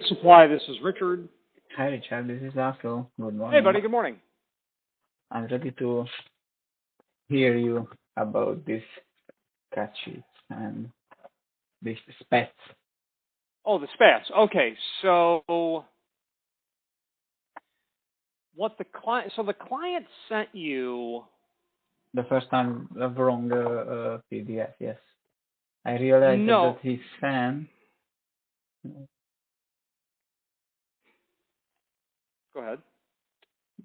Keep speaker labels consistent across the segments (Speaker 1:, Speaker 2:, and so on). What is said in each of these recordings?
Speaker 1: Supply, this is Richard.
Speaker 2: Hi, Richard. This is Afro. Good
Speaker 1: Hey,
Speaker 2: morning.
Speaker 1: buddy, good morning.
Speaker 2: I'm ready to hear you about this cat sheet and this Spat.
Speaker 1: Oh, the spats. Okay, so the client sent you.
Speaker 2: The first time wrong PDF, yes. I realized
Speaker 1: No,
Speaker 2: that his fan.
Speaker 1: go ahead.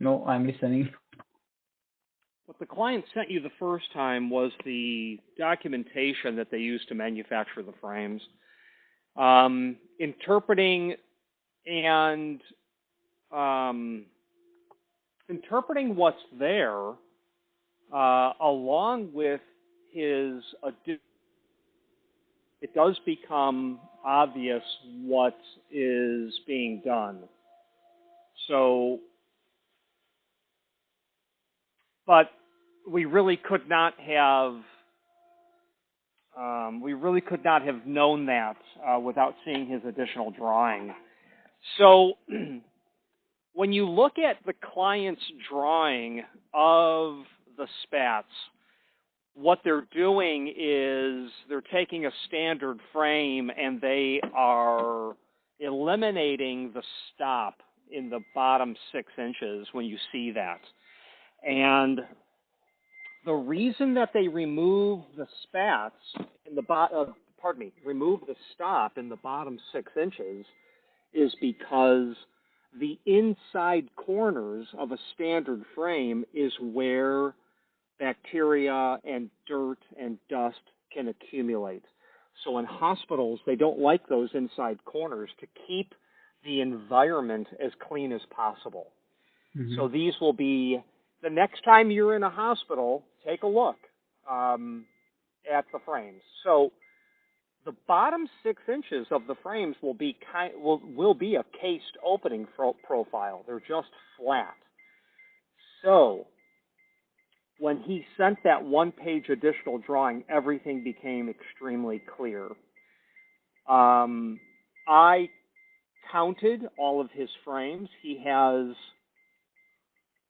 Speaker 2: No, I'm listening.
Speaker 1: What the client sent you the first time was the documentation that they used to manufacture the frames. Interpreting and interpreting what's there, along with his it does become obvious what is being done. So, but we really could not have known that without seeing his additional drawing. So, when you look at the client's drawing of the spats, what they're doing is they're taking a standard frame and they are eliminating the stop in the bottom 6 inches when you see that. And the reason that they remove the spats in the remove the stop in the bottom 6 inches is because the inside corners of a standard frame is where bacteria and dirt and dust can accumulate. So in hospitals, they don't like those inside corners to keep the environment as clean as possible.
Speaker 2: Mm-hmm.
Speaker 1: So these will be, the next time you're in a hospital, take a look at the frames. So the bottom 6 inches of the frames will be a cased opening profile. They're just flat. So when he sent that one-page additional drawing, everything became extremely clear. I counted all of his frames. He has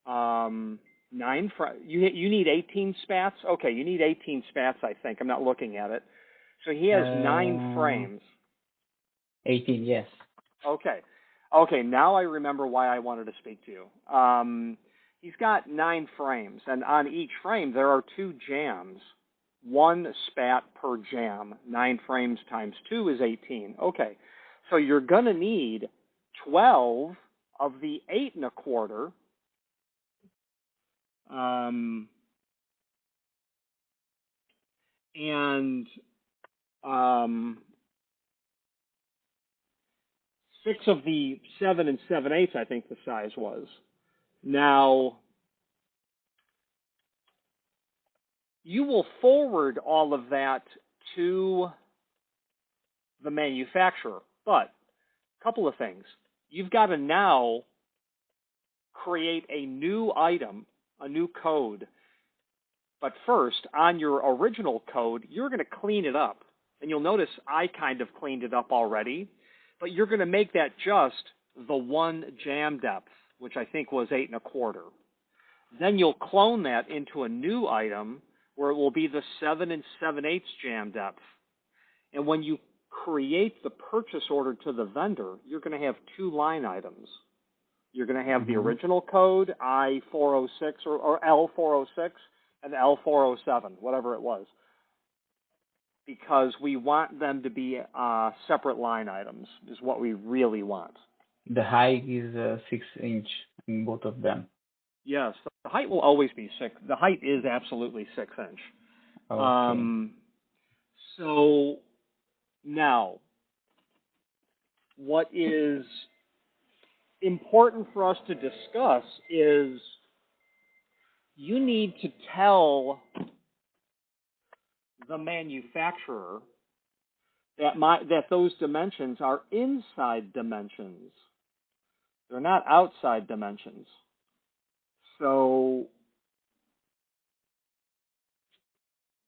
Speaker 1: 9 frames. You need 18 spats? Okay, you need 18 spats, I think. I'm not looking at it. So he has 9 frames.
Speaker 2: 18, yes.
Speaker 1: Okay. Okay, now I remember why I wanted to speak to you. He's got 9 frames, and on each frame there are 2 jams. 1 spat per jam. 9 frames times 2 is 18. Okay, so you're going to need 12 of the 8 1/4. And 6 of the 7 7/8, I think the size was. Now, you will forward all of that to the manufacturer, but a couple of things. You've got to now create a new item, a new code. But first, on your original code, you're going to clean it up. And you'll notice I kind of cleaned it up already, but you're going to make that just the 1 jam depth, which I think was 8 1/4. Then you'll clone that into a new item where it will be the 7 7/8 jam depth. And when you create the purchase order to the vendor, you're going to have 2 line items. You're going to have the original code, I-406 or L-406, and L-407, whatever it was, because we want them to be separate line items is what we really want.
Speaker 2: The height is 6 inch in both of them.
Speaker 1: Yes, the height will always be 6. The height is absolutely 6 inch.
Speaker 2: Okay.
Speaker 1: So now, what is important for us to discuss is you need to tell the manufacturer that those dimensions are inside dimensions. They're not outside dimensions. So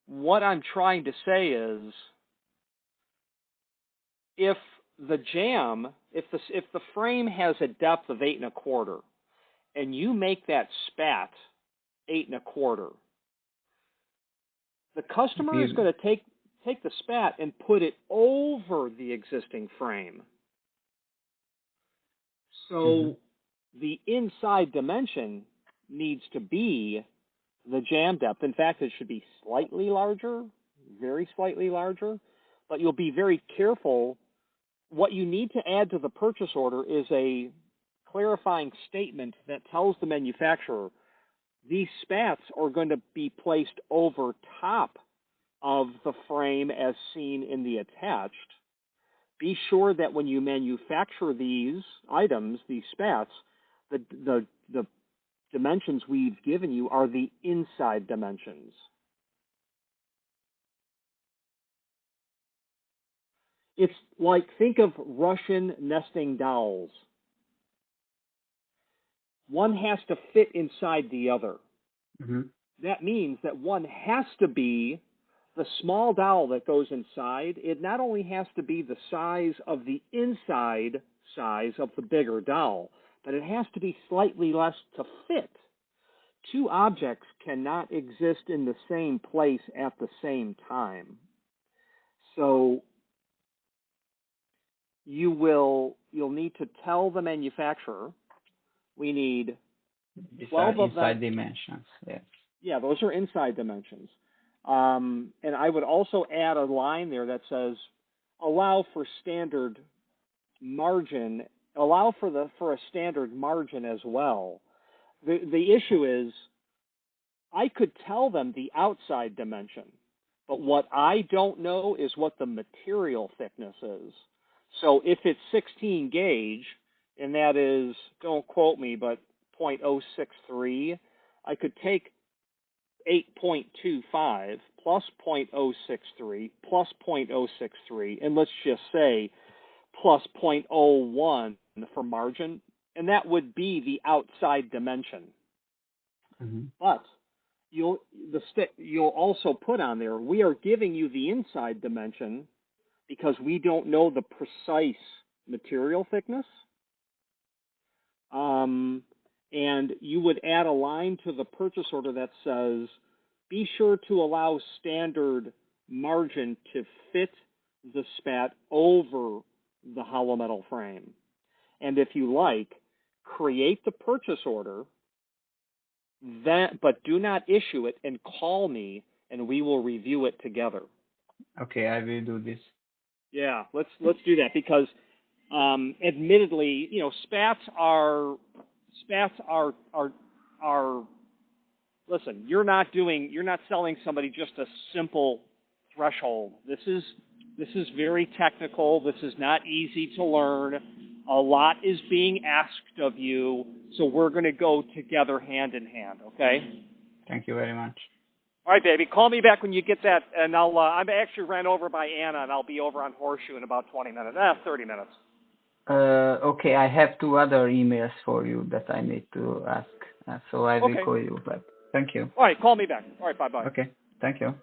Speaker 1: what I'm trying to say is if the jam, if the frame has a depth of 8 1/4, and you make that spat 8 1/4, the customer is going to take the spat and put it over the existing frame. So the inside dimension needs to be the jam depth. In fact, it should be slightly larger, very slightly larger, but you'll be very careful. What you need to add to the purchase order is a clarifying statement that tells the manufacturer these spats are going to be placed over top of the frame as seen in the attached. Be sure that when you manufacture these items, these spats, the dimensions we've given you are the inside dimensions. It's like, think of Russian nesting dolls. One has to fit inside the other. That means that one has to be the small dowel that goes inside. It not only has to be the size of the inside size of the bigger dowel, but it has to be slightly less to fit. Two objects cannot exist in the same place at the same time. So you'll need to tell the manufacturer we need 12 of
Speaker 2: inside
Speaker 1: them.
Speaker 2: Dimensions. Yes.
Speaker 1: Yeah, those are inside dimensions. And I would also add a line there that says allow for standard margin, allow for a standard margin as well. The issue is I could tell them the outside dimension, but what I don't know is what the material thickness is. So if it's 16 gauge, and that is, don't quote me, but 0.063, I could take 8.25 plus 0.063 plus 0.063, and let's just say plus 0.01 for margin, and that would be the outside dimension. But you'll also put on there, we are giving you the inside dimension because we don't know the precise material thickness. And you would add a line to the purchase order that says, be sure to allow standard margin to fit the spat over the hollow metal frame. And if you like, create the purchase order, but do not issue it, and call me and we will review it together.
Speaker 2: Okay, I will do this.
Speaker 1: Yeah, let's do that, because admittedly, spats are listen, you're not selling somebody just a simple threshold. This is very technical. This is not easy to learn. A lot is being asked of you, so we're going to go together hand in hand, okay?
Speaker 2: Thank you very much.
Speaker 1: All right, baby. Call me back when you get that, and I'm actually ran over by Anna, and I'll be over on Horseshoe in about 20 minutes. 30 minutes.
Speaker 2: Okay, I have 2 other emails for you that I need to ask, so I will call you back. Thank you.
Speaker 1: All right, call me back. All right, bye-bye.
Speaker 2: Okay, thank you.